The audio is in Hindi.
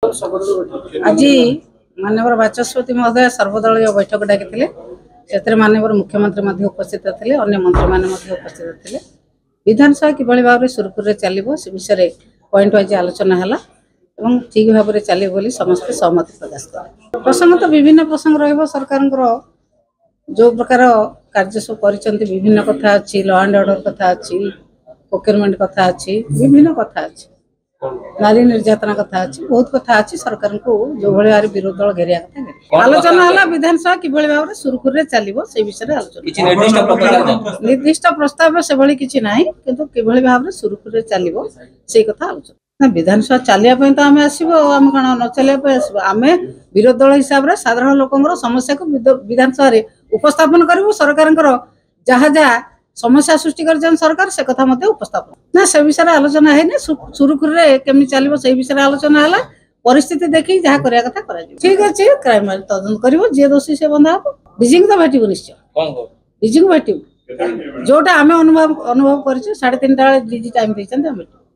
आज माननीय बाचस्पति महोदय सर्वदलीय बैठक डाकी माननीय मुख्यमंत्री उपस्थित थे अन्य मंत्री मैंने उपस्थित थे विधानसभा किभली भाव में सुरखुर चलो से विषय पॉइंट वाइज आलोचना है ठीक भाव में चलो बोली समस्त सहमति प्रकाश करें। प्रसंग तो विभिन्न प्रसंग सरकार जो प्रकार कार्य सब कर विभिन्न कथा अच्छी लॉ एंड ऑर्डर कथा अच्छी प्रोक्योरमेंट कथा अच्छी विभिन्न कथा अच्छी नारी निर्यातना कथा अच्छी बहुत कथा अच्छी सरकार को जो भाई विरोध दल घेरिया कथा आलोचना है विधानसभा किभली भाव में सुरखुर चलो से विषय आलोचना निर्दिष्ट प्रस्ताव से भाई किसी ना कि किभली भाव में सुरखुर चलो से कथा आलोचना विधानसभा चलिया तो आम आसो आम कौन न चलिया आसो आम विरोध दल हिसाब से साधारण लोक समस्या को विधानसभा उपस्थापन करूँ सरकार जहाँ जहाँ समस्या सृष्टि कर सरकार से कथा उपस्थापन ना से विषय आलोचना है सुरखुर केमी चलो से विषय आलोचना है परिस्थिति देखिए जहाँ करने कथा कर ठीक अच्छे क्राइम तदंत कर जी दोषी से बंधा हम डीजी को तो भेटू निश्चय डीजी को भेटू जोटा आम अनुभव कर 3:30 डीजी टाइम देते